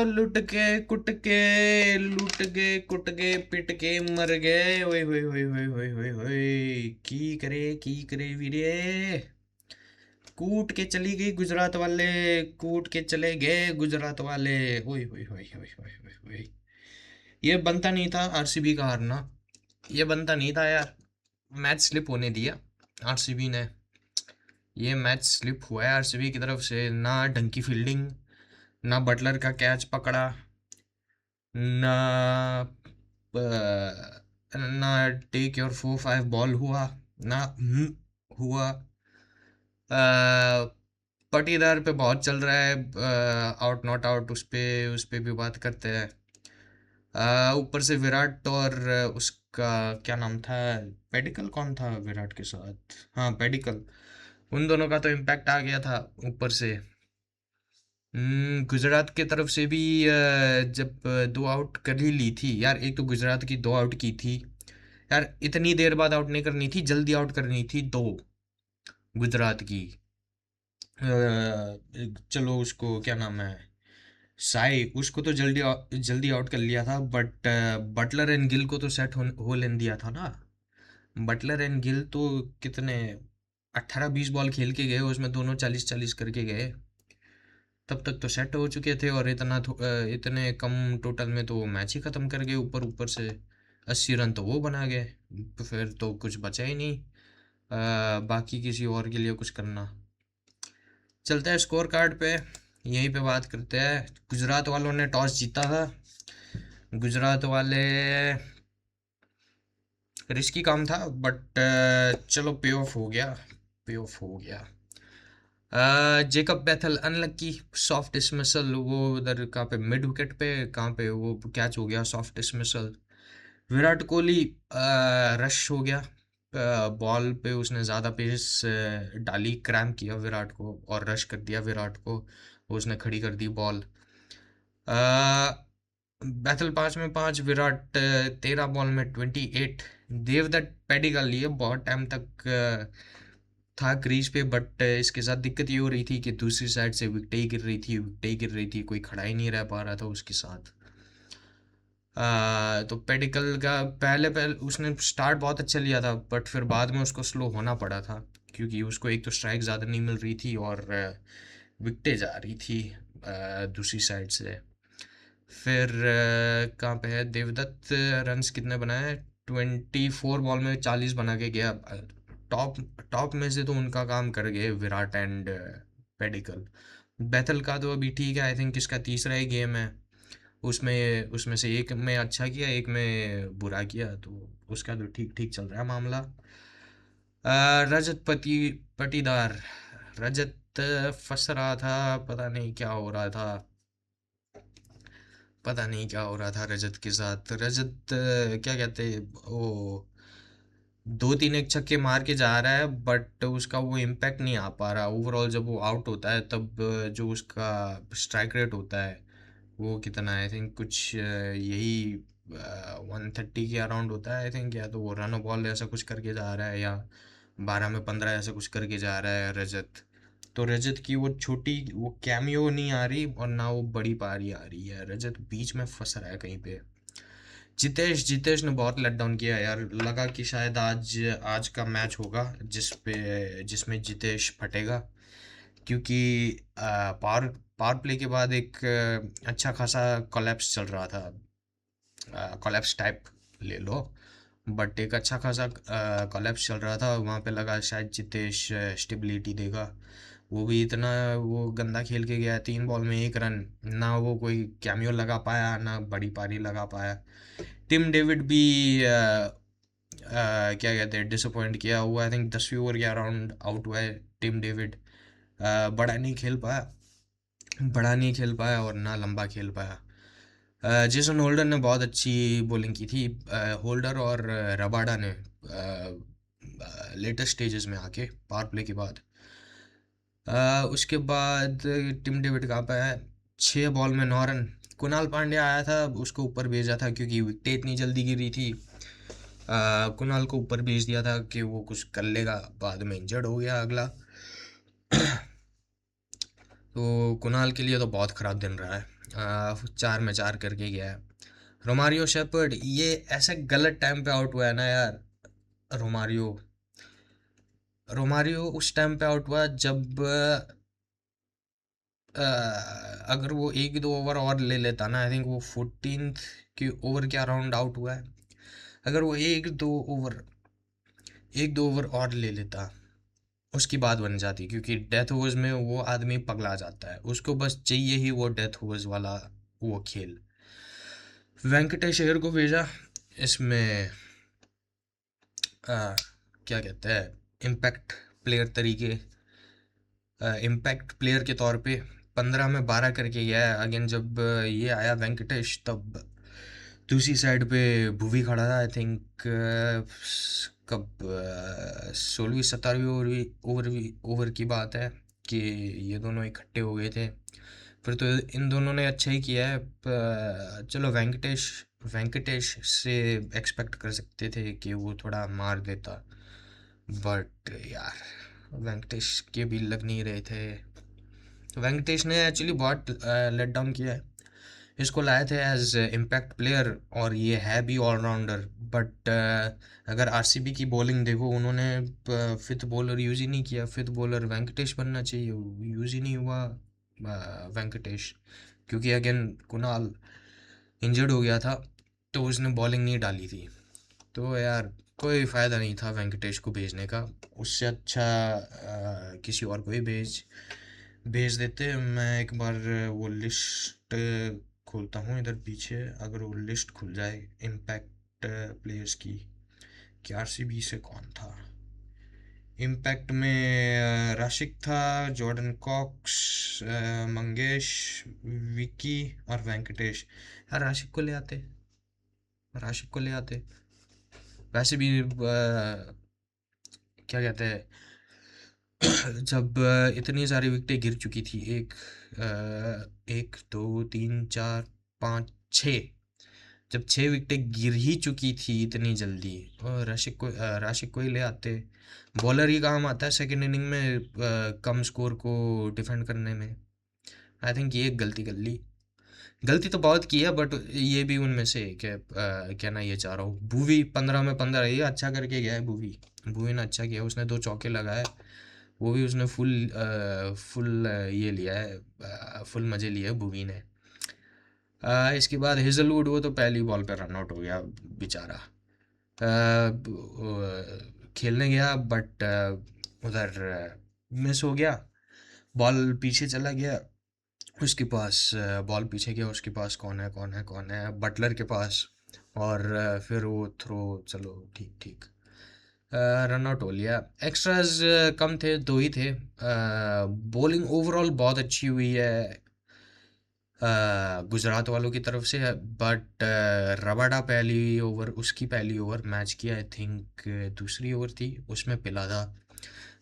लुट के कुट के लूट के कुट के पिट के मर गए। ओए होए होए होए होए होए होए, की करे वीरे। कूट के चली गई गुजरात वाले, कूट के चले गए गुजरात वाले। ओए होए होए होए होए होए होए। ये बनता नहीं था आरसीबी का हारना, ये बनता नहीं था यार। मैच स्लिप होने दिया आरसीबी ने। ये मैच स्लिप हुआ है आरसीबी की तरफ से। ना ढंग की फील्डिंग, ना बटलर का कैच पकड़ा, ना ना टेक योर 4-5 बॉल हुआ, ना हुआ। पटीदार पे बहुत चल रहा है, आउट नॉट आउट, उस पे भी बात करते हैं। ऊपर से विराट और उसका क्या नाम था, पेडिकल कौन था विराट के साथ, हाँ पेडिकल, उन दोनों का तो इम्पैक्ट आ गया था ऊपर से। गुजरात की तरफ से भी जब दो आउट कर ही ली थी यार। एक तो गुजरात की दो आउट की थी यार, इतनी देर बाद आउट नहीं करनी थी, जल्दी आउट करनी थी दो गुजरात की। चलो उसको क्या नाम है, साई, उसको तो जल्दी आउट कर लिया था, बट बटलर एंड गिल को तो सेट हो लेने दिया था ना। बटलर एंड गिल तो कितने 18-20 बॉल खेल के गए, उसमें दोनों 40-40 करके गए। तब तक तो सेट हो चुके थे, और इतने कम टोटल में तो मैच ही ख़त्म कर गए। ऊपर ऊपर से 80 रन तो वो बना गए, तो फिर तो कुछ बचा ही नहीं बाकी किसी और के लिए कुछ करना। चलते हैं स्कोर कार्ड पे, यहीं पे बात करते हैं। गुजरात वालों ने टॉस जीता था। गुजरात वाले, रिस्की काम था बट चलो पे ऑफ हो गया, पे ऑफ हो गया। Jacob Bethel unlucky, soft dismissal, वो उधर कहाँ पे मिड विकेट पे कहाँ पे वो कैच हो गया, soft dismissal. Virat Kohli rush हो गया, बॉल पे उसने ज़्यादा पेस डाली, क्रैम्प किया विराट को और रश कर दिया विराट को, उसने खड़ी कर दी बॉल। बैथल 5 में 5, विराट 13 बॉल में 28। देवदत्त पेडिकल लिए बहुत टाइम तक था क्रीज पे, बट इसके साथ दिक्कत ये हो रही थी कि दूसरी साइड से विकेटें ही गिर रही थी, विकेटें ही गिर रही थी, कोई खड़ा ही नहीं रह पा रहा था उसके साथ। तो पेडिकल का पहले पहले उसने स्टार्ट बहुत अच्छा लिया था, बट फिर बाद में उसको स्लो होना पड़ा था, क्योंकि उसको एक तो स्ट्राइक ज़्यादा नहीं मिल रही थी और विकेटें जा रही थी दूसरी साइड से। फिर कहाँ पे है देवदत्त, रन्स कितने बनाए, 24 बॉल में 40 बना के गया। टॉप टॉप में से तो उनका काम कर गए विराट एंड पेडिकल। बैथल का तो अभी ठीक है, आई थिंक इसका तीसरा ही गेम है। उसमें उसमें से एक में अच्छा किया, एक में बुरा किया, तो उसका तो ठीक ठीक चल रहा है मामला। रजत पटीदार, रजत फंस रहा था, पता नहीं क्या हो रहा था, पता नहीं क्या हो रहा था रजत के साथ। रजत क्या कहते, वो दो तीन एक छक्के मार के जा रहा है, बट उसका वो इम्पैक्ट नहीं आ पा रहा ओवरऑल। जब वो आउट होता है तब जो उसका स्ट्राइक रेट होता है वो कितना है, आई थिंक कुछ यही 130 के अराउंड होता है आई थिंक। या तो वो रन बॉल ऐसा कुछ करके जा रहा है, या 12 में 15 ऐसा कुछ करके जा रहा है रजत। तो रजत की वो छोटी वो कैमियो नहीं आ रही, और ना वो बड़ी पारी आ रही है, रजत बीच में फंस रहा है कहीं पे। जितेश ने बहुत लेट डाउन किया यार, लगा कि शायद आज आज का मैच होगा जिसमें जितेश फटेगा, क्योंकि पावर पावर प्ले के बाद एक अच्छा खासा कोलैप्स चल रहा था, कोलैप्स टाइप ले लो, बट एक अच्छा खासा कोलैप्स चल रहा था वहाँ पे। लगा शायद जितेश स्टेबिलिटी देगा, वो भी इतना वो गंदा खेल के गया, 3 बॉल में 1 रन, ना वो कोई कैमियो लगा पाया, ना बड़ी पारी लगा पाया। टिम डेविड भी क्या कहते हैं डिसअपॉइंट किया हुआ, आई थिंक 10वीं ओवर के अराउंड आउट हुआ है टिम डेविड। बड़ा नहीं खेल पाया, बड़ा नहीं खेल पाया और ना लंबा खेल पाया। जेसन होल्डर ने बहुत अच्छी बॉलिंग की थी, होल्डर और रबाडा ने लेटेस्ट स्टेजेस में आके पावर प्ले के बाद। उसके बाद टिम डेविड कहाँ पे है, 6 बॉल में 9 रन। कुणाल पांड्या आया था, उसको ऊपर भेजा था क्योंकि विकेट इतनी जल्दी गिरी थी। कुणाल को ऊपर भेज दिया था कि वो कुछ कर लेगा, बाद में इंजर्ड हो गया अगला। तो कुणाल के लिए तो बहुत ख़राब दिन रहा है 4 में 4 करके गया है। रोमारियो शेपर्ड ये ऐसे गलत टाइम पे आउट हुआ है ना यार। रोमारियो रोमारियो उस टाइम पे आउट हुआ जब अगर वो एक दो ओवर और ले लेता ना, आई थिंक वो 14th के ओवर के अराउंड आउट हुआ है। अगर वो एक दो ओवर और ले लेता, उसकी बात बन जाती, क्योंकि डेथ ओवर्स में वो आदमी पगला जाता है, उसको बस चाहिए ही वो डेथ ओवर्स वाला वो खेल। वेंकटेश अय्यर को भेजा इसमें, क्या कहते हैं, इम्पैक्ट प्लेयर तरीके, इम्पैक्ट प्लेयर के तौर पे 15 में 12 करके गया है। अगेन जब ये आया वेंकटेश, तब दूसरी साइड पे भुवी खड़ा था, आई थिंक कब 16वीं 17वीं ओवर की बात है कि ये दोनों इकट्ठे हो गए थे। फिर तो इन दोनों ने अच्छा ही किया है। चलो वेंकटेश वेंकटेश से एक्सपेक्ट कर सकते थे कि वो थोड़ा मार देता, बट यार वेंकटेश के भी लग नहीं रहे थे। वेंकटेश ने एक्चुअली बहुत लेट डाउन किया है। इसको लाए थे एज इम्पैक्ट प्लेयर, और ये है भी ऑलराउंडर, बट अगर आरसीबी की बॉलिंग देखो, उन्होंने फिफ्थ बॉलर यूज़ ही नहीं किया। फिफ्थ बॉलर वेंकटेश बनना चाहिए, यूज़ ही नहीं हुआ वेंकटेश, क्योंकि अगेन कुणाल इंजर्ड हो गया था, तो उसने बॉलिंग नहीं डाली थी। तो यार कोई फ़ायदा नहीं था वेंकटेश को भेजने का। उससे अच्छा किसी और को ही भेज देते। मैं एक बार वो लिस्ट खोलता हूँ इधर पीछे, अगर वो लिस्ट खुल जाए इम्पैक्ट प्लेयर्स की कि आरसीबी से कौन था। इम्पैक्ट में राशिक था, जॉर्डन कॉक्स, मंगेश, विकी और वेंकटेश। यार राशिक को ले आते। वैसे भी क्या कहते हैं, जब इतनी सारी विकेटें गिर चुकी थी, एक दो तीन चार पाँच छः, जब 6 विकेटें गिर ही चुकी थी इतनी जल्दी, और राशिक को ही ले आते। बॉलर ही काम आता है सेकंड इनिंग में कम स्कोर को डिफेंड करने में। आई थिंक ये एक गलती कर ली। गलती तो बहुत की है, बट ये भी उनमें से एक है। कहना ये चाह रहा हूँ, भुवी 15 में 15 ये अच्छा करके गया है। भुवी ने अच्छा किया, उसने 2 चौके लगाए, वो भी उसने फुल ये लिया है, फुल मज़े लिए भुवी ने। इसके बाद हेजलवुड, वो तो पहली बॉल पे रन आउट हो गया बेचारा। खेलने गया, बट उधर मिस हो गया, बॉल पीछे चला गया उसके पास। बॉल पीछे गया उसके पास, कौन है बटलर के पास, और फिर वो थ्रो, चलो ठीक ठीक, रन आउट हो लिया। एक्स्ट्राज कम थे, 2 ही थे। बॉलिंग ओवरऑल बहुत अच्छी हुई है गुजरात वालों की तरफ से, बट रबाडा पहली ओवर मैच की, आई थिंक दूसरी ओवर थी, उसमें पिला था।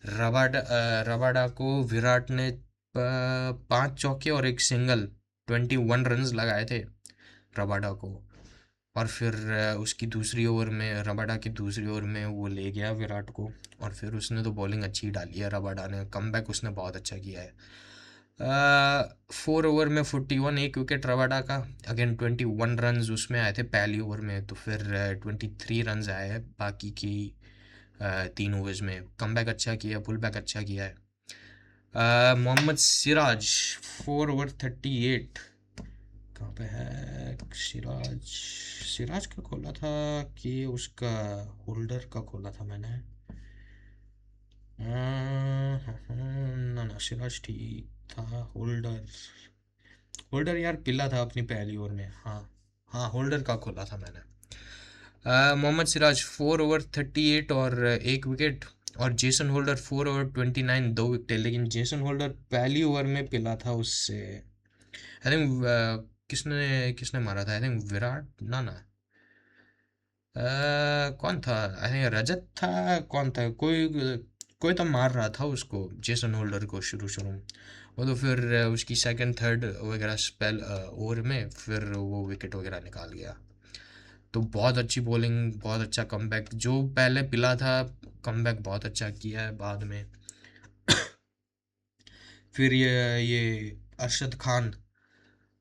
रबाडा को विराट ने 5 चौके और एक सिंगल, 21 रन्स लगाए थे रबाडा को। और फिर उसकी दूसरी ओवर में, रबाडा की दूसरी ओवर में वो ले गया विराट को, और फिर उसने तो बॉलिंग अच्छी डाली है। रबाडा ने कमबैक उसने बहुत अच्छा किया है। 4 ओवर में 41, एक विकेट रबाडा का। अगेन 21 रन्स उसमें आए थे पहली ओवर में, तो फिर 23 रन्स आए हैं बाकी की 3 ओवर्स में। कमबैक अच्छा किया, पुल बैक अच्छा किया है। मोहम्मद सिराज 4 ओवर 38, कहाँ पे है सिराज? सिराज का खोला था कि उसका होल्डर का खोला था मैंने? ना ना, सिराज ठीक था। होल्डर होल्डर यार पिला था अपनी पहली ओवर में। हाँ हाँ, होल्डर का खोला था मैंने। मोहम्मद सिराज 4 ओवर 38 और एक विकेट, और जेसन होल्डर 4 ओवर 29, 2 विकेट। लेकिन जेसन होल्डर पहली ओवर में पिला था उससे, आई थिंक किसने किसने मारा था, आई थिंक विराट, ना ना, कौन था, आई थिंक रजत था, कौन था, कोई कोई तो मार रहा था उसको, जेसन होल्डर को, शुरू शुरू में। वो तो फिर उसकी सेकंड थर्ड वगैरह स्पेल ओवर में फिर वो विकेट वगैरह निकाल गया। तो बहुत अच्छी बॉलिंग, बहुत अच्छा कमबैक, जो पहले पिला था कमबैक बहुत अच्छा किया है बाद में। फिर ये अरशद खान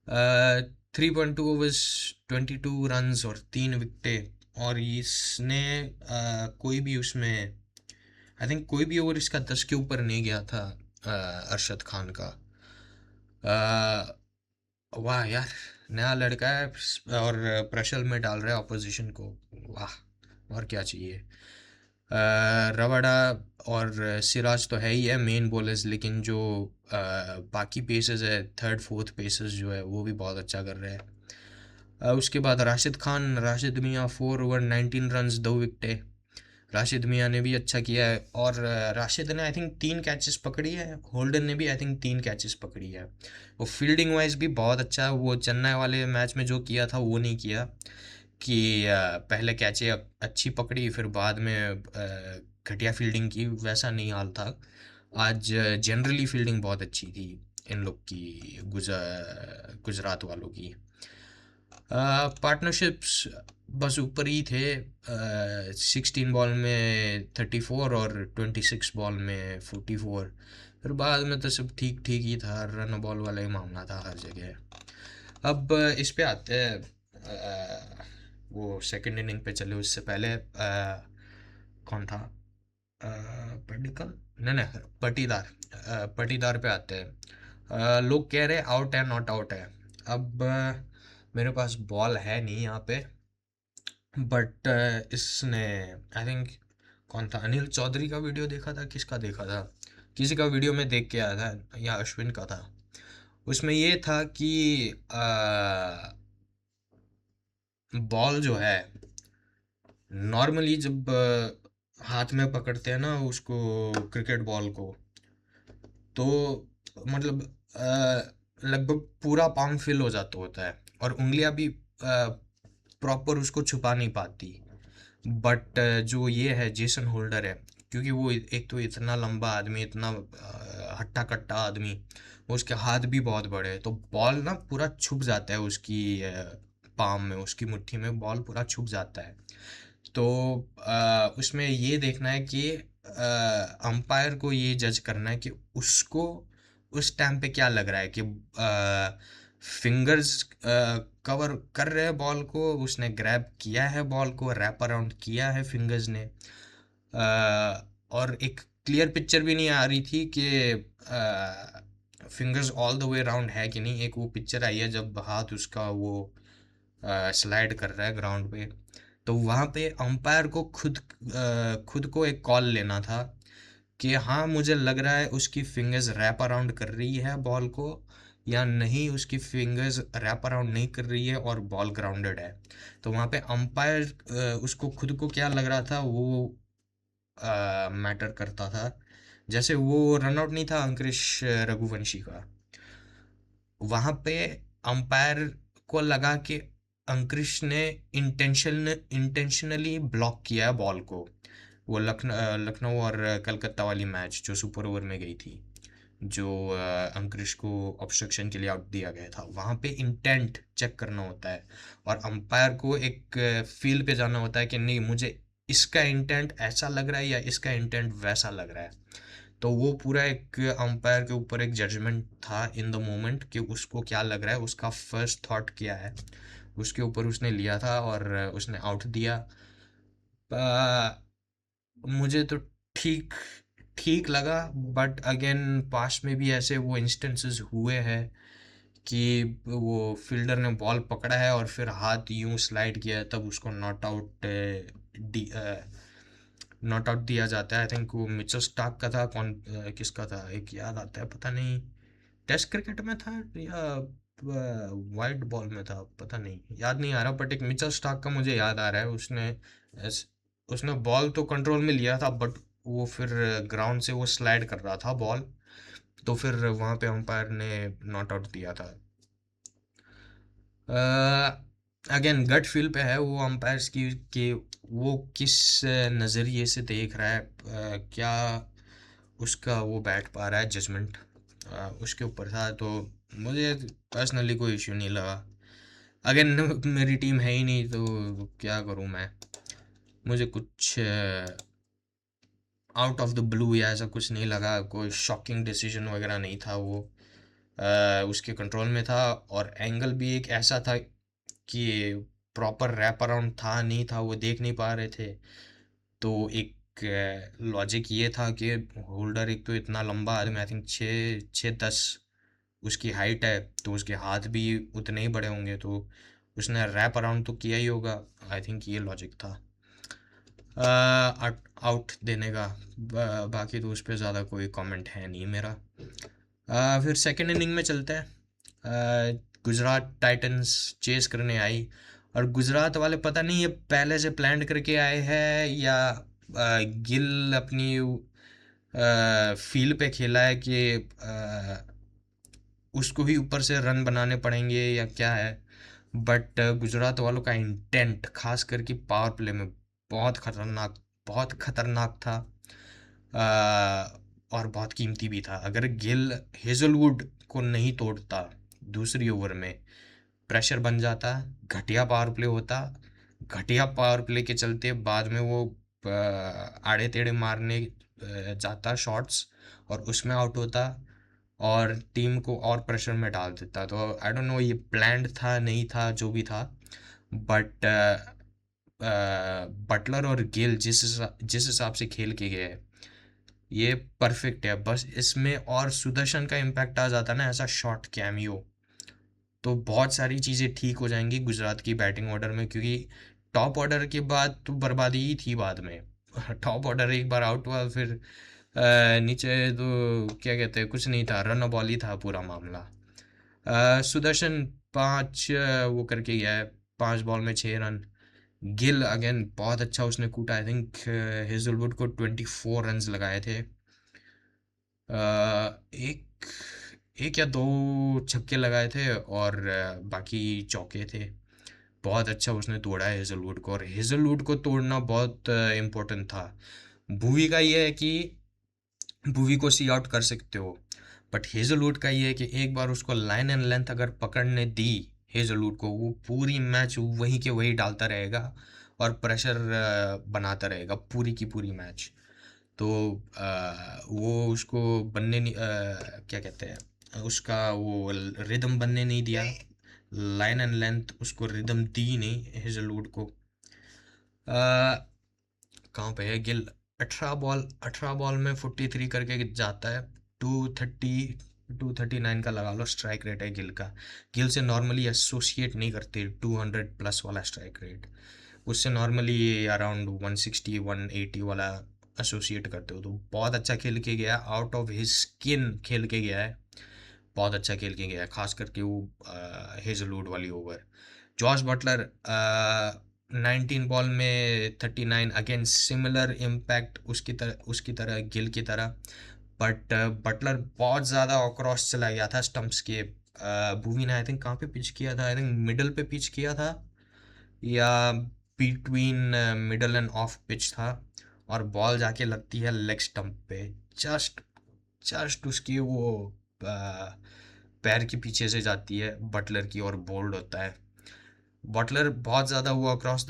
3.2 ओवर्स, 22 रन्स और 3 विकेटें। और इसने कोई भी उसमें, आई थिंक कोई भी ओवर इसका 10 के ऊपर नहीं गया था अरशद खान का। अ, वाह यार, नया लड़का है और प्रेशर में डाल रहा है ऑपोजिशन को। वाह, और क्या चाहिए। रवाडा और सिराज तो है ही है मेन बॉलर्स, लेकिन जो बाकी पेसर्स है, थर्ड फोर्थ पेसर्स जो है वो भी बहुत अच्छा कर रहे हैं। उसके बाद राशिद खान, राशिद मियाँ, 4 ओवर 19 रन्स, 2 विकेटें। राशिद मियाँ ने भी अच्छा किया है, और राशिद ने आई थिंक 3 कैचेस पकड़ी है, होल्डन ने भी आई थिंक 3 कैचेस पकड़ी है। वो फील्डिंग वाइज भी बहुत अच्छा है, वो चेन्नई वाले मैच में जो किया था वो नहीं किया कि पहले कैचे अच्छी पकड़ी फिर बाद में घटिया फील्डिंग की, वैसा नहीं हाल था। आज जनरली फील्डिंग बहुत अच्छी थी इन लोग की, गुजरात वालों की। पार्टनरशिप्स बस ऊपर ही थे। 16 बॉल में 34 और 26 बॉल में 44। फिर बाद में तो सब ठीक ठीक ही था, रन बॉल वाला ही मामला था हर जगह। अब इस पे आते हैं, वो सेकंड इनिंग पे चले उससे पहले कौन था, पडिक्कल, नहीं नहीं, पटीदार। पटीदार पे आते हैं। लोग कह रहे आउट है, नॉट आउट है। अब मेरे पास बॉल है नहीं यहाँ पे, बट इसने आई थिंक, कौन था, अनिल चौधरी का वीडियो देखा था, किसका देखा था, किसी का वीडियो में देख के आया था, या अश्विन का था। उसमें ये था कि बॉल जो है नॉर्मली जब हाथ में पकड़ते हैं ना उसको, क्रिकेट बॉल को, तो मतलब लगभग पूरा पाम फिल हो जाता होता है और उंगलियां भी प्रॉपर उसको छुपा नहीं पाती। बट जो ये है जेसन होल्डर है, क्योंकि वो एक तो इतना लंबा आदमी, इतना हट्टा कट्टा आदमी, उसके हाथ भी बहुत बड़े हैं, तो बॉल ना पूरा छुप जाता है उसकी पाम में, उसकी मुट्ठी में बॉल पूरा छुप जाता है। तो उसमें ये देखना है कि अंपायर को ये जज करना है कि उसको उस टाइम पे क्या लग रहा है कि फिंगर्स कवर कर रहे हैं बॉल को, उसने ग्रैब किया है बॉल को, रैप अराउंड किया है फिंगर्स ने। और एक क्लियर पिक्चर भी नहीं आ रही थी कि fingers all the way round है कि नहीं। एक वो पिक्चर आई है जब हाथ उसका वो स्लाइड कर रहा है ग्राउंड पे, तो वहाँ पे अंपायर को खुद को एक कॉल लेना था कि हाँ मुझे लग रहा है उसकी फिंगर्स रैप अराउंड कर रही है बॉल को, या नहीं उसकी फिंगर्स रैप अराउंड नहीं कर रही है और बॉल ग्राउंडेड है। तो वहाँ पे अंपायर उसको खुद को क्या लग रहा था वो मैटर करता था। जैसे वो रनआउट नहीं था अंकुरिश रघुवंशी का, वहां पे अंपायर को लगा कि अंकुरिश ने इंटेंशनली ब्लॉक किया है बॉल को। वो लखनऊ और कलकत्ता वाली मैच जो सुपर ओवर में गई थी, जो अंकुरिश को ऑब्स्ट्रक्शन के लिए आउट दिया गया था, वहां पे इंटेंट चेक करना होता है और अंपायर को एक फील्ड पे जाना होता है कि नहीं मुझे इसका इंटेंट ऐसा लग रहा है या इसका इंटेंट वैसा लग रहा है। तो वो पूरा एक अंपायर के ऊपर एक जजमेंट था इन द मोमेंट कि उसको क्या लग रहा है, उसका फर्स्ट थॉट क्या है, उसके ऊपर उसने लिया था और उसने आउट दिया। मुझे तो ठीक ठीक लगा, बट अगेन पास्ट में भी ऐसे वो इंस्टेंसेस हुए हैं कि वो फील्डर ने बॉल पकड़ा है और फिर हाथ यूं स्लाइड किया है, तब उसको नॉट आउट दिया जाता है। आई थिंक वो मिचेल स्टार्क का था, कौन किसका था एक याद आता है, पता नहीं, टेस्ट क्रिकेट में था या वाइट बॉल में था, पता नहीं, याद नहीं आ रहा, बट एक मिचेल स्टार्क का मुझे याद आ रहा है। ऐस- उसने बॉल तो कंट्रोल में लिया था, बट वो फिर ग्राउंड से वो स्लाइड कर रहा था बॉल, तो फिर वहां पे अंपायर ने नॉट आउट दिया था। अगेन गट फील पे है वो अंपायर्स की कि वो किस नज़रिए से देख रहा है, क्या उसका वो बैठ पा रहा है जजमेंट, उसके ऊपर था। तो मुझे पर्सनली कोई इश्यू नहीं लगा। अगेन मेरी टीम है ही नहीं तो क्या करूं मैं, मुझे कुछ आउट ऑफ द ब्लू या ऐसा कुछ नहीं लगा, कोई शॉकिंग डिसीजन वगैरह नहीं था वो। उसके कंट्रोल में था, और एंगल भी एक ऐसा था कि प्रॉपर रैप अराउंड था नहीं था वो देख नहीं पा रहे थे। तो एक लॉजिक ये था कि होल्डर एक तो इतना लंबा आदमी, आई थिंक 6'10" उसकी हाइट है, तो उसके हाथ भी उतने ही बड़े होंगे, तो उसने रैप अराउंड तो किया ही होगा। आई थिंक ये लॉजिक था आउट देने का। बाकी तो उस पर ज़्यादा कोई कमेंट है नहीं मेरा। फिर सेकेंड इनिंग में चलते हैं। गुजरात टाइटंस चेस करने आई, और गुजरात वाले पता नहीं ये पहले से प्लान करके आए हैं या गिल अपनी फील्ड पे खेला है कि उसको ही ऊपर से रन बनाने पड़ेंगे या क्या है। बट गुजरात वालों का इंटेंट खास करके पावर प्ले में बहुत खतरनाक था। और बहुत कीमती भी था। अगर गिल हेजलवुड को नहीं तोड़ता दूसरी ओवर में, प्रेशर बन जाता, घटिया पावर प्ले होता, घटिया पावर प्ले के चलते बाद में वो आड़े टेढ़े मारने जाता शॉट्स, और उसमें आउट होता, और टीम को और प्रेशर में डाल देता। तो आई डोंट नो ये प्लान्ड था नहीं था, जो भी था, बट बटलर और गिल जिस हिसाब से खेल के गए हैं, ये परफेक्ट है। बस इसमें और सुदर्शन का इम्पैक्ट आ जाता ना, ऐसा शॉट कैमियो, तो बहुत सारी चीज़ें ठीक हो जाएंगी गुजरात की बैटिंग ऑर्डर में, क्योंकि टॉप ऑर्डर के बाद तो बर्बादी ही थी बाद में। टॉप ऑर्डर एक बार आउट हुआ, फिर नीचे तो क्या कहते हैं, कुछ नहीं था, रन बॉल ही था पूरा मामला। सुदर्शन पाँच वो करके गया है, 5 बॉल में 6 रन। गिल अगेन बहुत अच्छा उसने कूटा, आई थिंक हेजलवुड को 24 रन्स लगाए थे। एक एक या दो छक्के लगाए थे, और बाकी चौके थे। बहुत अच्छा उसने तोड़ा है हेजलवुड को, और हेजलवुड को तोड़ना बहुत इम्पोर्टेंट था। भुवी का ये है कि भुवी को सी आउट कर सकते हो, बट हेजलवुड का ये है कि एक बार उसको लाइन एंड लेंथ अगर पकड़ने दी हेजलवुड को, वो पूरी मैच वहीं के वहीं डालता रहेगा, और प्रेशर बनाता रहेगा पूरी की पूरी मैच। तो वो उसको बनने नहीं, क्या कहते हैं उसका, वो रिदम बनने नहीं दिया, लाइन एंड लेंथ उसको रिदम दी नहीं हेजलवुड को। कहाँ पे है गिल, 18 बॉल में 43 करके जाता है। 239 का लगा लो स्ट्राइक रेट है गिल का। गिल से नॉर्मली एसोसिएट नहीं करते 200+ वाला स्ट्राइक रेट, उससे नॉर्मली अराउंड 160 180 वाला एसोसिएट करते हो। तो बहुत अच्छा खेल के गया, आउट ऑफ हिज स्किन खेल के गया है, बहुत अच्छा खेल के गया है, खास करके वो हेजलवुड वाली ओवर। जॉश बटलर 19 बॉल में 39, अगेन सिमिलर इम्पैक्ट उसकी तरह गिल की तरह, बट बटलर बहुत ज़्यादा अक्रॉस चला गया था स्टंप्स के। भूवी ने आई थिंक कहाँ पे पिच किया था, आई थिंक मिडल पे पिच किया था, या between middle end of pitch था, और बॉल जाके लगती है लेग स्टंप पे, जस्ट जस्ट उसकी वो पैर के पीछे से जाती है बटलर की, और बोल्ड होता है। बटलर बहुत ज़्यादा वो अक्रॉस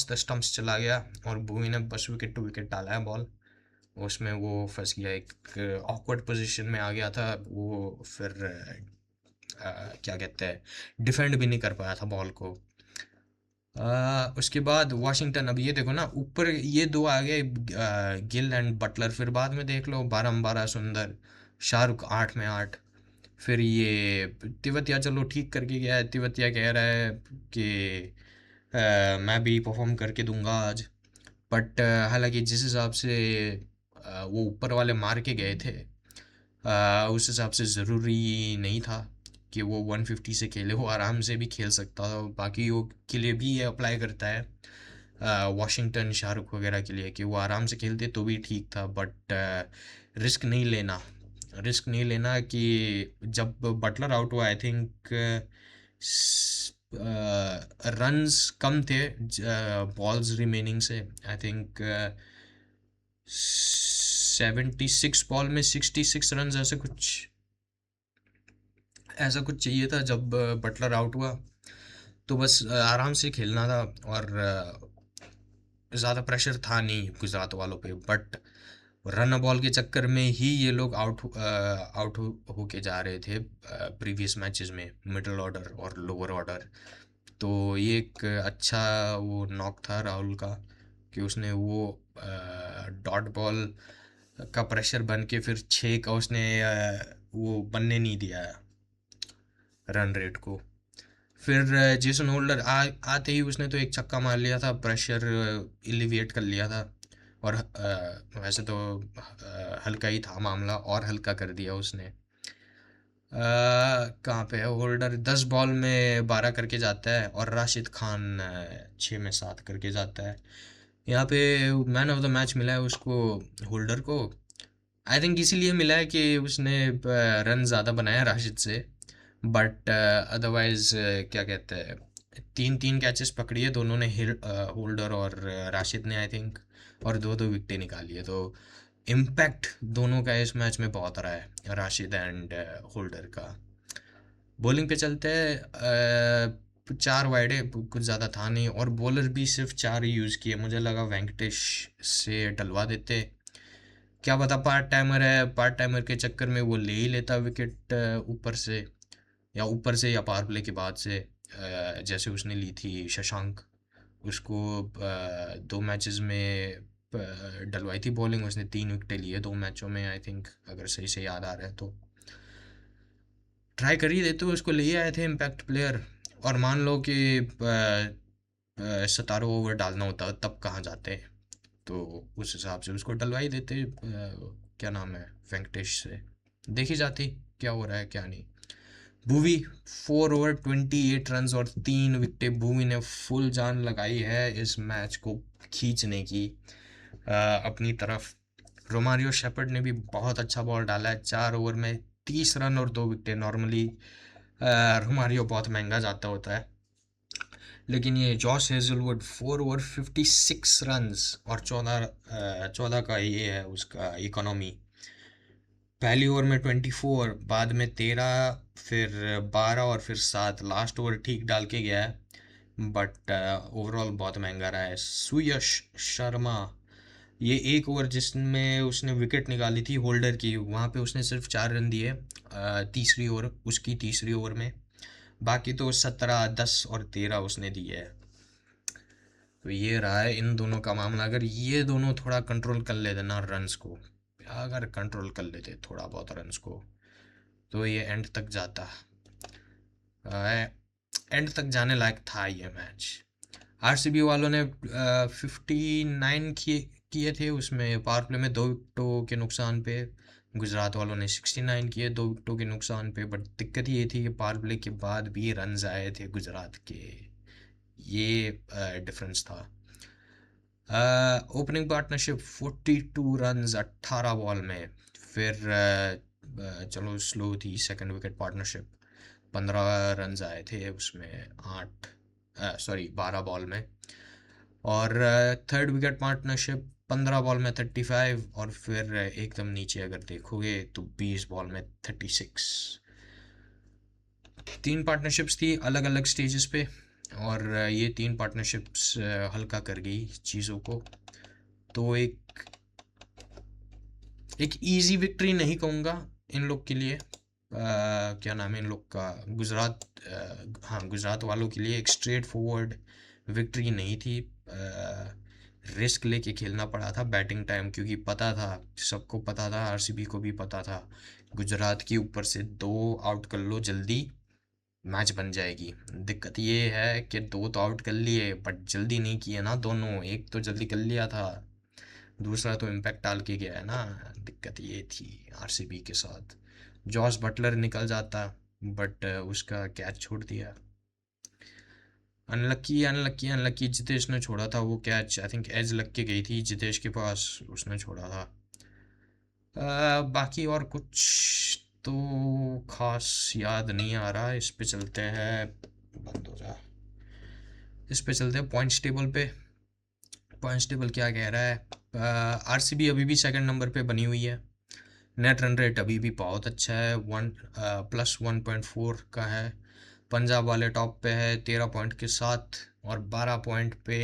द स्टंप्स चला गया, और भुवी ने बस विकेट टू विकेट डाला है बॉल, उसमें वो फंस गया, एक ऑकवर्ड पोजीशन में आ गया था वो, फिर क्या कहते हैं, डिफेंड भी नहीं कर पाया था बॉल को। उसके बाद वाशिंगटन, अब ये देखो ना, ऊपर ये दो आ गए गिल एंड बटलर, फिर बाद में देख लो 12 सुंदर, शाहरुख 8 में 8। फिर ये तिवतिया चलो ठीक करके गया है, तिवतिया कह रहा है कि मैं भी परफॉर्म करके दूंगा आज, बट हालांकि जिस हिसाब से वो ऊपर वाले मार के गए थे, उस हिसाब से ज़रूरी नहीं था कि वो 150 से खेले, वो आराम से भी खेल सकता था। बाकी वो के लिए भी ये अप्लाई करता है, वॉशिंगटन शाहरुख वगैरह के लिए, कि वो आराम से खेलते तो भी ठीक था, बट रिस्क नहीं लेना, रिस्क नहीं लेना कि जब बटलर आउट हुआ, आई थिंक रन्स कम थे बॉल्स रिमेनिंग से, आई थिंक 76 बॉल में 66 रन, ऐसा कुछ चाहिए था जब बटलर आउट हुआ। तो बस आराम से खेलना था, और ज़्यादा प्रेशर था नहीं गुजरात वालों पे, बट रन बॉल के चक्कर में ही ये लोग आउट होके जा रहे थे प्रीवियस मैचेस में, मिडिल ऑर्डर और लोअर ऑर्डर। तो ये एक अच्छा वो नॉक था राहुल का, कि उसने वो डॉट बॉल का प्रेशर बन के फिर छः का उसने वो बनने नहीं दिया रन रेट को। फिर जेसन होल्डर आते ही उसने तो एक छक्का मार लिया था, प्रेशर इलिविएट कर लिया था। और वैसे तो हल्का ही था मामला, और हल्का कर दिया उसने। कहाँ पे है होल्डर, 10 बॉल में 12 करके जाता है, और राशिद खान 6 में 7 करके जाता है। यहाँ पे मैन ऑफ द मैच मिला है उसको, होल्डर को। आई थिंक इसीलिए मिला है कि उसने रन ज़्यादा बनाया राशिद से। बट अदरवाइज क्या कहते हैं, 3 3 कैचेस पकड़ी है दोनों ने, होल्डर और राशिद ने आई थिंक, और 2 2 विकेटें निकाली है। तो इम्पैक्ट दोनों का इस मैच में बहुत रहा है, राशिद एंड होल्डर का। बॉलिंग पे चलते हैं। 4 वाइडे, कुछ ज़्यादा था नहीं, और बॉलर भी सिर्फ 4 ही यूज़ किए। मुझे लगा वेंकटेश से डलवा देते, क्या पता पार्ट टाइमर है, पार्ट टाइमर के चक्कर में वो ले ही लेता विकेट ऊपर से, या पावर प्ले के बाद से, जैसे उसने ली थी शशांक। उसको 2 मैचेस में डलवाई थी बॉलिंग, उसने 3 विकेटें लिए 2 मैचों में आई थिंक, अगर सही से याद आ रहा है तो। ट्राई कर ही देते, उसको ले आए थे इम्पैक्ट प्लेयर। और मान लो कि 17 ओवर डालना होता तब कहाँ जाते, तो उस हिसाब से उसको डलवा ही देते, क्या नाम है, वेंकटेश से। देखी जाती क्या हो रहा है क्या नहीं। भुवी, 4 ओवर 28 रन और 3 विकेटें। भुवी ने फुल जान लगाई है इस मैच को खींचने की अपनी तरफ। रोमारियो शेपर्ड ने भी बहुत अच्छा बॉल डाला है, 4 ओवर में 30 रन और 2 विकेटें। नॉर्मली रोमारियो बहुत महंगा जाता होता है, लेकिन ये जॉश हेजलवुड 4 ओवर 56 रन और 14 का ये है उसका इकोनॉमी। पहली ओवर में 24, बाद में 13, फिर 12 और फिर 7। लास्ट ओवर ठीक डाल के गया है, बट ओवरऑल बहुत महंगा रहा है। सुयश शर्मा, ये 1 ओवर जिसमें उसने विकेट निकाली थी होल्डर की, वहाँ पे उसने सिर्फ 4 रन दिए, तीसरी ओवर, उसकी तीसरी ओवर में। बाकी तो 17, 10 और 13 उसने दिए है। तो ये रहा है इन दोनों का मामला। अगर ये दोनों थोड़ा कंट्रोल कर लेते ना रन्स को, अगर कंट्रोल कर लेते थोड़ा बहुत रन्स को, तो ये एंड तक जाता। एंड तक जाने लायक था ये मैच। आरसीबी वालों ने 59 किए थे उसमें, पावर प्ले में 2 विकेटों के नुकसान पे। गुजरात वालों ने 69 किए 2 विकेटों के नुकसान पे। बट दिक्कत ये थी कि पावर प्ले के बाद भी रन्स आए थे गुजरात के, ये डिफरेंस था। ओपनिंग पार्टनरशिप 42 रन्स 18 बॉल में। फिर चलो स्लो थी सेकंड विकेट पार्टनरशिप, 15 रन्स आए थे उसमें 12 बॉल में। और थर्ड विकेट पार्टनरशिप 15 बॉल में 35, और फिर एकदम नीचे अगर देखोगे तो 20 बॉल में 36। 3 पार्टनरशिप्स थी अलग अलग स्टेजेस पे, और ये 3 पार्टनरशिप्स हल्का कर गई चीज़ों को। तो एक इजी विक्ट्री नहीं कहूँगा इन लोग के लिए। क्या नाम है इन लोग का, गुजरात, हाँ गुजरात वालों के लिए एक स्ट्रेट फॉरवर्ड विक्ट्री नहीं थी। रिस्क लेके खेलना पड़ा था बैटिंग टाइम, क्योंकि पता था, सबको पता था, आरसीबी को भी पता था, गुजरात के ऊपर से 2 आउट कर लो जल्दी, मैच बन जाएगी। दिक्कत ये है कि 2 तो आउट कर लिए, बट जल्दी नहीं किए ना दोनों। एक तो जल्दी कर लिया था, दूसरा तो इम्पैक्ट डाल के गया है ना। दिक्कत ये थी आरसीबी के साथ। जॉस बटलर निकल जाता, बट उसका कैच छोड़ दिया। अनलक्की अनलक्की अनलक्की, जितेश ने छोड़ा था वो कैच, आई थिंक एज लग के गई थी जितेश के पास, उसने छोड़ा था। बाकी और कुछ तो खास याद नहीं आ रहा। इस पे चलते हैं, बंद हो जा, इस पे चलते हैं पॉइंट्स टेबल पे। पॉइंट्स टेबल क्या कह रहा है, आरसीबी अभी भी सेकंड नंबर पे बनी हुई है। नेट रन रेट अभी भी बहुत अच्छा है, +1.4 का है। पंजाब वाले टॉप पे है 13 पॉइंट के साथ, और 12 पॉइंट पे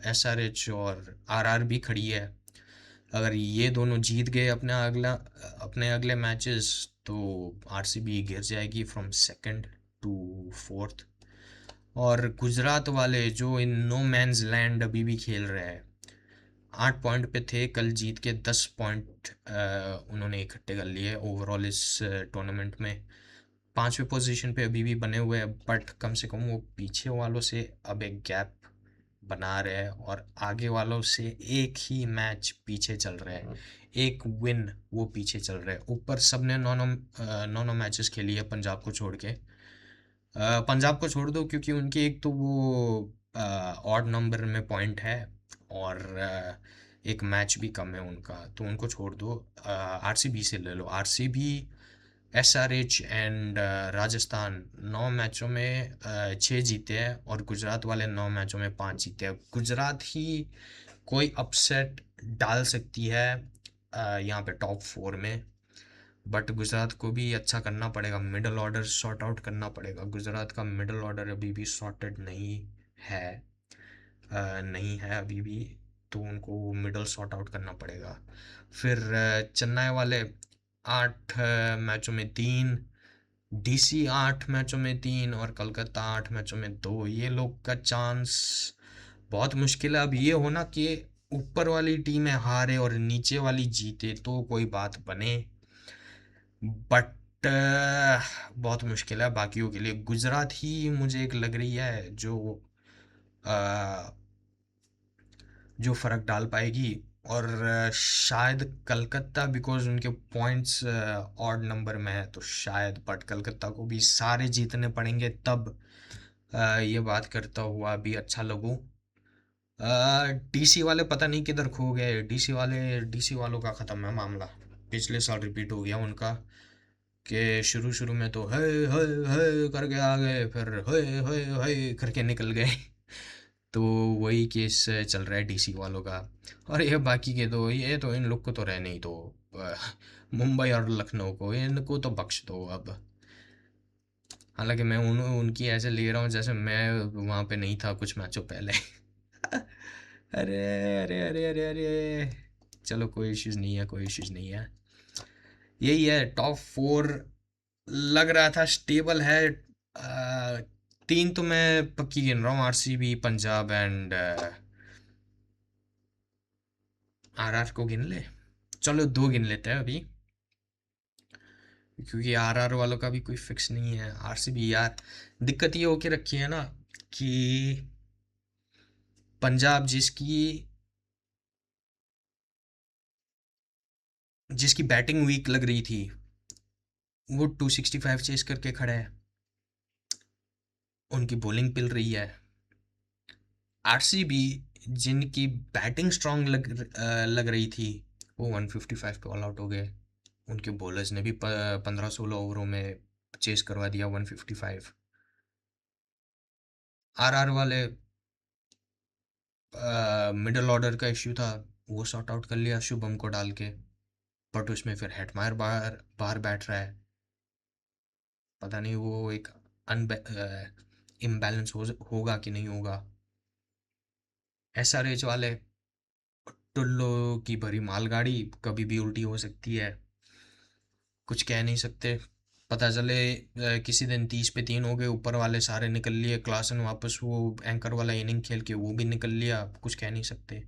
एसआरएच और आरआर भी खड़ी है। अगर ये दोनों जीत गए अपने अगले मैचेस, तो आरसीबी गिर जाएगी फ्रॉम सेकंड टू फोर्थ। और गुजरात वाले जो इन नो मैन्स लैंड अभी भी खेल रहे हैं, 8 पॉइंट पे थे, कल जीत के 10 पॉइंट उन्होंने इकट्ठे कर लिए ओवरऑल इस टूर्नामेंट में। 5वें पोजीशन पे अभी भी बने हुए हैं, बट कम से कम वो पीछे वालों से अब एक गैप बना रहे हैं, और आगे वालों से एक ही मैच पीछे चल रहे हैं, एक विन वो पीछे चल रहे हैं। ऊपर सब ने नौ नौ मैचेस खेली है पंजाब को छोड़ के। पंजाब को छोड़ दो क्योंकि उनकी एक तो वो ऑड नंबर में पॉइंट है, और एक मैच भी कम है उनका, तो उनको छोड़ दो। आरसीबी से ले लो, आरसीबी, एसआरएच एंड राजस्थान 9 मैचों में 6 जीते हैं, और गुजरात वाले 9 मैचों में 5 जीते हैं। गुजरात ही कोई अपसेट डाल सकती है यहाँ पे टॉप 4 में, बट गुजरात को भी अच्छा करना पड़ेगा, मिडल ऑर्डर सॉर्ट आउट करना पड़ेगा। गुजरात का मिडल ऑर्डर अभी भी सॉर्टेड नहीं है, नहीं है अभी भी, तो उनको मिडल सॉर्ट आउट करना पड़ेगा। फिर चेन्नई वाले 8 मैचों में 3, डीसी 8 मैचों में 3, और कोलकाता 8 मैचों में 2। ये लोग का चांस बहुत मुश्किल है। अब ये होना कि ऊपर वाली टीमें हारे और नीचे वाली जीते तो कोई बात बने, बट बहुत मुश्किल है बाकियों के लिए। गुजरात ही मुझे एक लग रही है अ, जो फ़र्क डाल पाएगी, और शायद कलकत्ता, बिकॉज उनके पॉइंट्स ऑड नंबर में है, तो शायद, बट कलकत्ता को भी सारे जीतने पड़ेंगे तब ये बात करता हुआ भी अच्छा लगूं। डीसी वाले पता नहीं किधर खो गए, डीसी वालों का ख़त्म है मामला। पिछले साल रिपीट हो गया उनका, कि शुरू शुरू में तो हे हे हे करके आ गए, फिर हे हे हे करके निकल गए। तो वही केस चल रहा है डीसी वालों का। और ये बाकी के दो, ये तो इन लोग को तो रहने ही दो, अ, मुंबई और लखनऊ को इनको तो बख्श दो अब। हालांकि मैं उनकी ऐसे ले रहा हूँ जैसे मैं वहाँ पे नहीं था कुछ मैचों पहले। अरे अरे अरे अरे अरे, चलो कोई इश्यूज नहीं है, कोई इश्यूज नहीं है। यही है, टॉप 4 लग रहा था स्टेबल है। 3 तो मैं पक्की गिन रहा हूँ, आरसीबी, पंजाब एंड आरआर को गिन ले। चलो 2 गिन लेते हैं अभी, क्योंकि आरआर वालों का भी कोई फिक्स नहीं है। आरसीबी यार, दिक्कत ये होके रखी है ना कि पंजाब जिसकी बैटिंग वीक लग रही थी, वो 265 चेस करके खड़ा है, उनकी बॉलिंग पिल रही है। आरसीबी जिनकी बैटिंग स्ट्रांग लग रही थी, वो 155 पे ऑल आउट हो गए। उनके बॉलर्स ने भी 15-16 ओवरों में चेस करवा दिया 155। आरआर वाले मिडल ऑर्डर का इश्यू था, वो सॉर्ट आउट कर लिया शुभम को डाल के, बट उसमें फिर हेटमायर बाहर बाहर बैठ रहा है। पता नहीं वो एक इम्बैलेंस होगा कि नहीं होगा। एसआरएच वाले, टुल्लो की भरी मालगाड़ी, कभी भी उल्टी हो सकती है, कुछ कह नहीं सकते। पता चले किसी दिन 30 पे 3 हो गए, ऊपर वाले सारे निकल लिए, क्लासन वापस वो एंकर वाला इनिंग खेल के वो भी निकल लिया, कुछ कह नहीं सकते।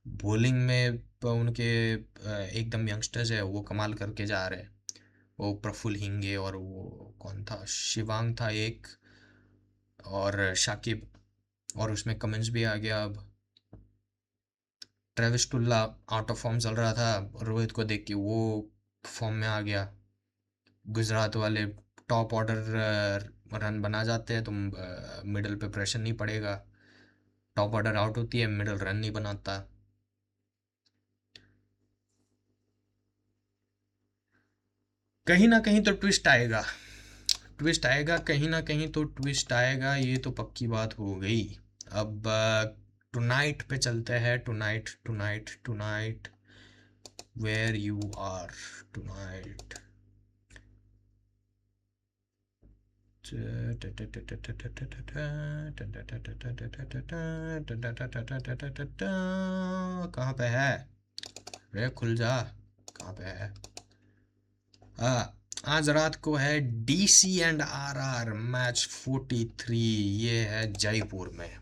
बॉलिंग में उनके एकदम यंगस्टर्स है, वो कमाल करके जा रहे हैं। वो प्रफुल हिंगे, और वो कौन था, शिवांग था एक, और शाकिब, और उसमें कमिंस भी आ गया अब। ट्रेविस टुल्ला आउट ऑफ फॉर्म चल रहा था, रोहित को देख के वो फॉर्म में आ गया। गुजरात वाले टॉप ऑर्डर रन बना जाते हैं, तो मिडल पे प्रेशर नहीं पड़ेगा। टॉप ऑर्डर आउट होती है, मिडल रन नहीं बनाता। कहीं ना कहीं तो ट्विस्ट आएगा, ट्विस्ट आएगा, कहीं ना कहीं तो ट्विस्ट आएगा, ये तो पक्की बात हो गई। अब टुनाइट पे चलते हैं, tonight tonight tonight, where you are tonight. कहाँ पे है? रे खुल जा, कहाँ पे है? आज रात को है डीसी एंड आरआर मैच 43, ये है जयपुर में।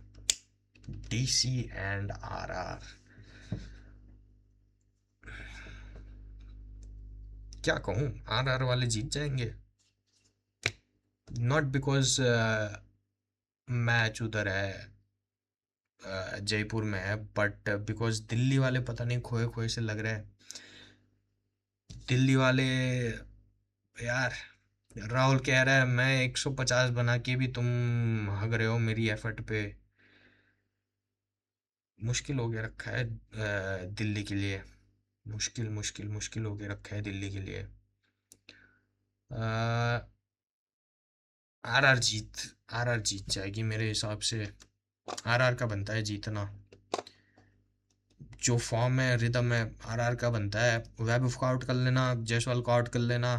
डीसी एंड आरआर, क्या कहूँ, आरआर वाले जीत जाएंगे। नॉट बिकॉज मैच उधर है, जयपुर में है, बट बिकॉज दिल्ली वाले पता नहीं खोए खोए से लग रहे हैं। दिल्ली वाले यार, राहुल कह रहा है मैं 150 बना के भी तुम हग रहे हो मेरी एफर्ट पे। मुश्किल हो गया रखा है दिल्ली के लिए। मुश्किल मुश्किल मुश्किल हो गया रखा है दिल्ली के लिए। आरआर जीत जाएगी मेरे हिसाब से। आरआर का बनता है जीतना, जो फॉर्म है, रिदम है, आरआर का बनता है। वेब को आउट कर लेना, जायसवाल को आउट कर लेना,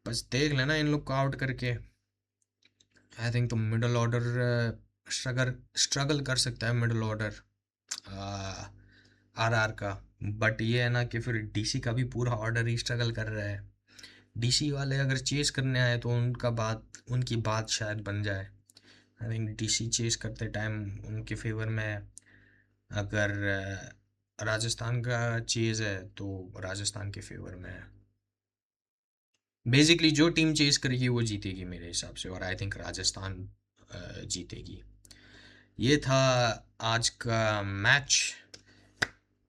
बस देख लेना इन लोग को आउट करके। आई थिंक तो मिडल ऑर्डर स्ट्रगल स्ट्रगल कर सकता है, मिडल ऑर्डर आरआर का। बट ये है ना कि फिर डीसी का भी पूरा ऑर्डर ही स्ट्रगल कर रहा है। डीसी वाले अगर चेस करने आए तो उनकी बात शायद बन जाए। आई थिंक डीसी चेस करते टाइम उनके फेवर में है। अगर राजस्थान का चेज है तो राजस्थान के फेवर में है। बेसिकली जो टीम चेस करेगी वो जीतेगी मेरे हिसाब से, और आई थिंक राजस्थान जीतेगी। ये था आज का मैच।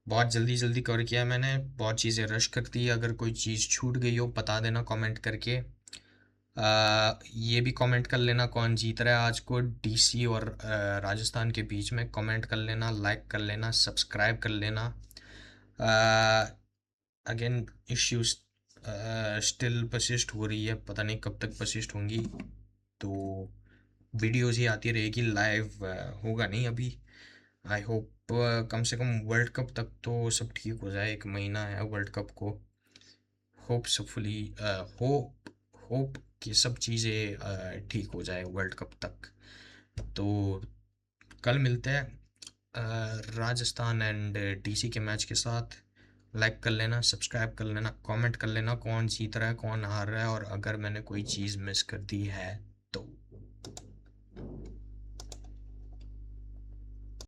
बहुत जल्दी जल्दी कवर किया मैंने, बहुत चीज़ें रश कर दी। अगर कोई चीज़ छूट गई हो बता देना कमेंट करके। ये भी कमेंट कर लेना कौन जीत रहा है आज को, डीसी और राजस्थान के बीच में। कमेंट कर लेना, लाइक कर लेना, सब्सक्राइब कर लेना। अगेन इश्यूज स्टिल परसिस्ट हो रही है, पता नहीं कब तक परसिस्ट होंगी। तो वीडियोज़ ही आती रहेगी, लाइव होगा नहीं अभी। आई होप कम से कम वर्ल्ड कप तक तो सब ठीक हो जाए। 1 महीना है वर्ल्ड कप को। होप्सफुली होप होप कि सब चीज़ें ठीक हो जाए वर्ल्ड कप तक। तो कल मिलते हैं राजस्थान एंड डीसी के मैच के साथ। लाइक कर लेना, सब्सक्राइब कर लेना, कमेंट कर लेना कौन जीत रहा है कौन हार रहा है, और अगर मैंने कोई चीज़ मिस कर दी है तो।